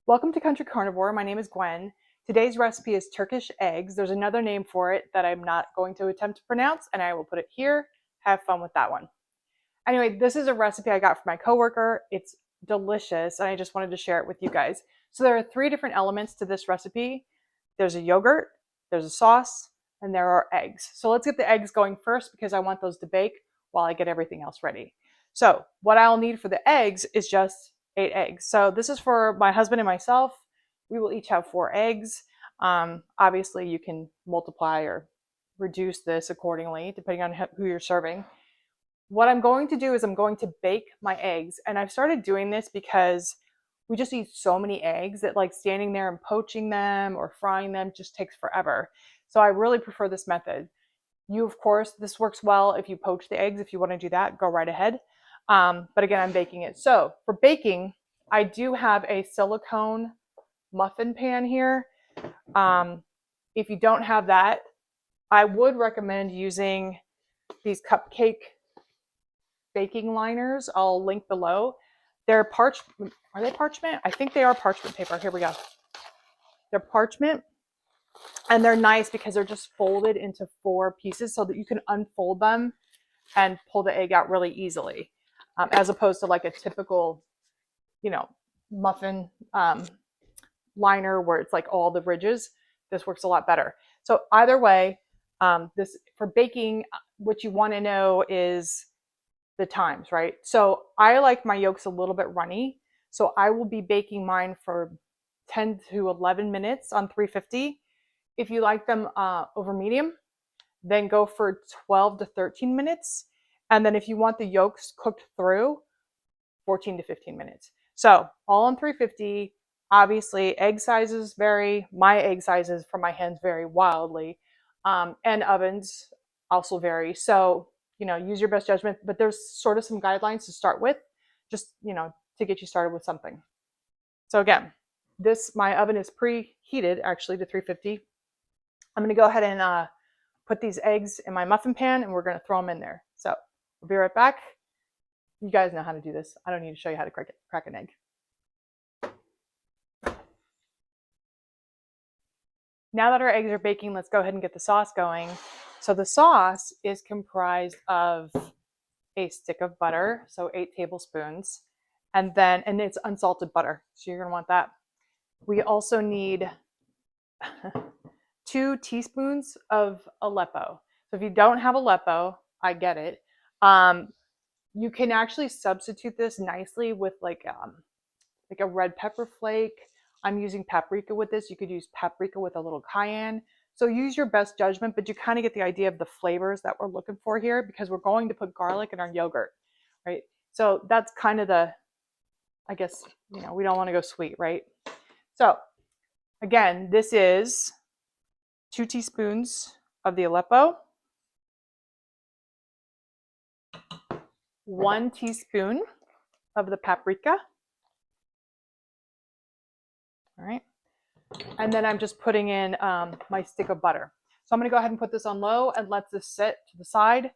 Welcome to Country Carnivore. My name is Gwen. Today's recipe is Turkish eggs. There's another name for it that I'm not going to attempt to pronounce, and I will put it here. Have fun with that one. Anyway, this is a recipe I got from my coworker. It's delicious, and I just wanted to share it with you guys. So there are 3 different elements to this recipe. There's a yogurt, there's a sauce, and there are eggs. So let's get the eggs going first because I want those to bake while I get everything else ready. So what I'll need for the eggs is just 8 eggs. So this is for my husband and myself. We will each have 4 eggs. Obviously, you can multiply or reduce this accordingly, depending on who you're serving. What I'm going to do is I'm going to bake my eggs. And I've started doing this because we just eat so many eggs that like standing there and poaching them or frying them just takes forever. So I really prefer this method. You, of course, this works well if you poach the eggs. If you want to do that, go right ahead. But again, I'm baking it. So for baking, I do have a silicone muffin pan here. If you don't have that, I would recommend using these cupcake baking liners. I'll link below. They're parchment. Are they parchment? I think they are parchment paper. Here we go. They're parchment. And they're nice because they're just folded into 4 pieces so that you can unfold them and pull the egg out really easily, as opposed to like a typical, muffin liner where it's like all the ridges. This works a lot better. So either way, this for baking, what you want to know is the times, right? So I like my yolks a little bit runny. So I will be baking mine for 10 to 11 minutes on 350. If you like them over medium, then go for 12 to 13 minutes. And then if you want the yolks cooked through, 14 to 15 minutes. So all on 350. Obviously, egg sizes vary. My egg sizes from my hens vary wildly. And ovens also vary. So, use your best judgment. But there's sort of some guidelines to start with, just, to get you started with something. So again, my oven is preheated actually to 350. I'm going to go ahead and put these eggs in my muffin pan and we're going to throw them in there. So we'll be right back. You guys know how to do this. I don't need to show you how to crack an egg. Now that our eggs are baking, let's go ahead and get the sauce going. So the sauce is comprised of a stick of butter, so 8 tablespoons, and it's unsalted butter, so you're going to want that. We also need 2 teaspoons of Aleppo. So if you don't have Aleppo, I get it. You can actually substitute this nicely with like a red pepper flake. I'm using paprika with this. You could use paprika with a little cayenne. So use your best judgment, but you kind of get the idea of the flavors that we're looking for here because we're going to put garlic in our yogurt, right? So that's kind of I guess, we don't want to go sweet, right? So again, this is 2 teaspoons of the Aleppo, 1 teaspoon of the paprika. All right. And then I'm just putting in my stick of butter. So I'm going to go ahead and put this on low and let this sit to the side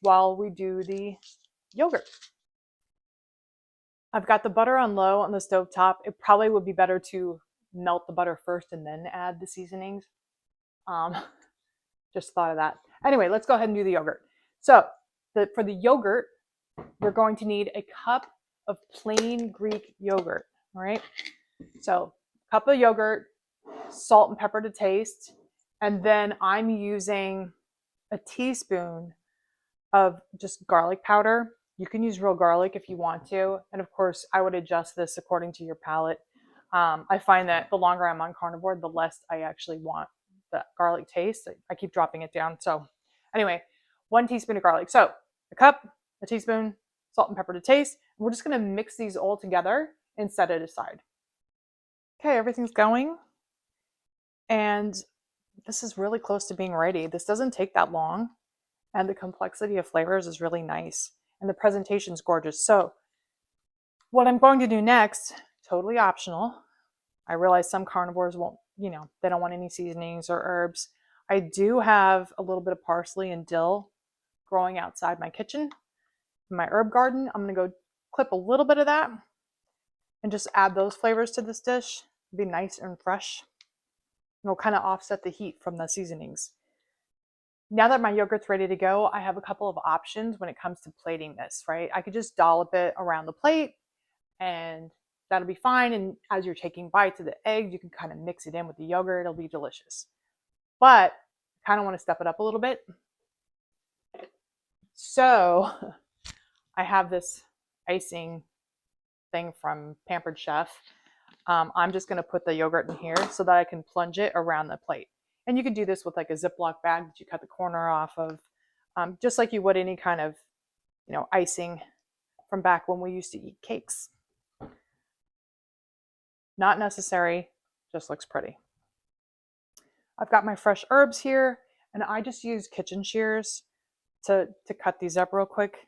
while we do the yogurt. I've got the butter on low on the stove top. It probably would be better to melt the butter first and then add the seasonings. Just thought of that. Anyway, let's go ahead and do the yogurt. So for the yogurt, we're going to need a cup of plain Greek yogurt. All right. So cup of yogurt, salt and pepper to taste, and then I'm using a teaspoon of just garlic powder. You can use real garlic if you want to, and of course I would adjust this according to your palate. I find that the longer I'm on carnivore, the less I actually want the garlic taste. I keep dropping it down. So anyway, 1 teaspoon of garlic. So a cup, a teaspoon, salt and pepper to taste. We're just going to mix these all together and set it aside. Okay, everything's going. And this is really close to being ready. This doesn't take that long. And the complexity of flavors is really nice. And the presentation is gorgeous. So what I'm going to do next, totally optional. I realize some carnivores won't, they don't want any seasonings or herbs. I do have a little bit of parsley and dill growing outside my kitchen, in my herb garden. I'm going to go clip a little bit of that and just add those flavors to this dish. It'll be nice and fresh. And it'll kind of offset the heat from the seasonings. Now that my yogurt's ready to go, I have a couple of options when it comes to plating this, right? I could just dollop it around the plate and that'll be fine. And as you're taking bites of the eggs, you can kind of mix it in with the yogurt. It'll be delicious. But I kind of want to step it up a little bit. So I have this icing thing from Pampered Chef. I'm just going to put the yogurt in here so that I can plunge it around the plate. And you can do this with like a Ziploc bag that you cut the corner off of, just like you would any kind of, icing from back when we used to eat cakes. Not necessary, just looks pretty. I've got my fresh herbs here, and I just use kitchen shears to cut these up real quick.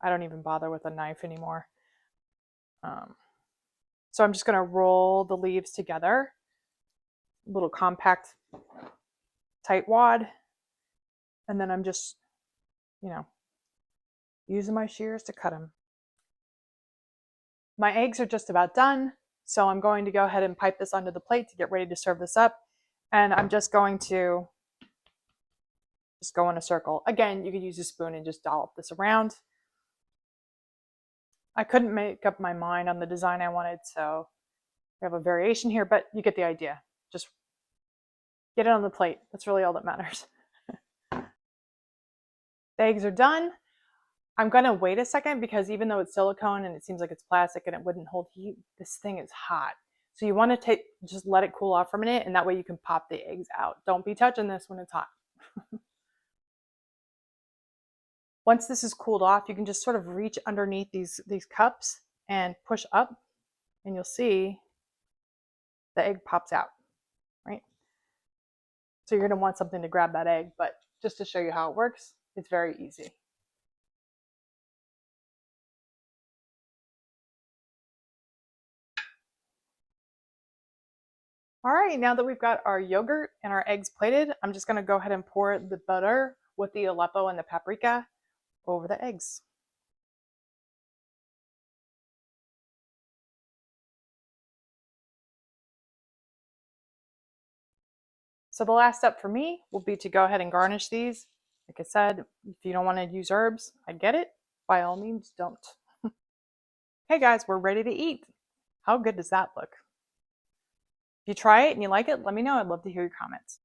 I don't even bother with a knife anymore. So I'm just going to roll the leaves together, a little compact, tight wad, and then I'm just, using my shears to cut them. My eggs are just about done, so I'm going to go ahead and pipe this onto the plate to get ready to serve this up. And I'm just going to just go in a circle. Again, you could use a spoon and just dollop this around. I couldn't make up my mind on the design I wanted, so we have a variation here, but you get the idea. Just get it on the plate. That's really all that matters. The eggs are done. I'm going to wait a second because even though it's silicone and it seems like it's plastic and it wouldn't hold heat, this thing is hot. So you want to just let it cool off for a minute, and that way you can pop the eggs out. Don't be touching this when it's hot. Once this is cooled off, you can just sort of reach underneath these cups and push up, and you'll see the egg pops out, right? So you're going to want something to grab that egg, but just to show you how it works, it's very easy. All right, now that we've got our yogurt and our eggs plated, I'm just going to go ahead and pour the butter with the Aleppo and the paprika over the eggs. So the last step for me will be to go ahead and garnish these. Like I said, if you don't want to use herbs, I get it. By all means, don't. Hey guys, we're ready to eat. How good does that look? If you try it and you like it, let me know. I'd love to hear your comments.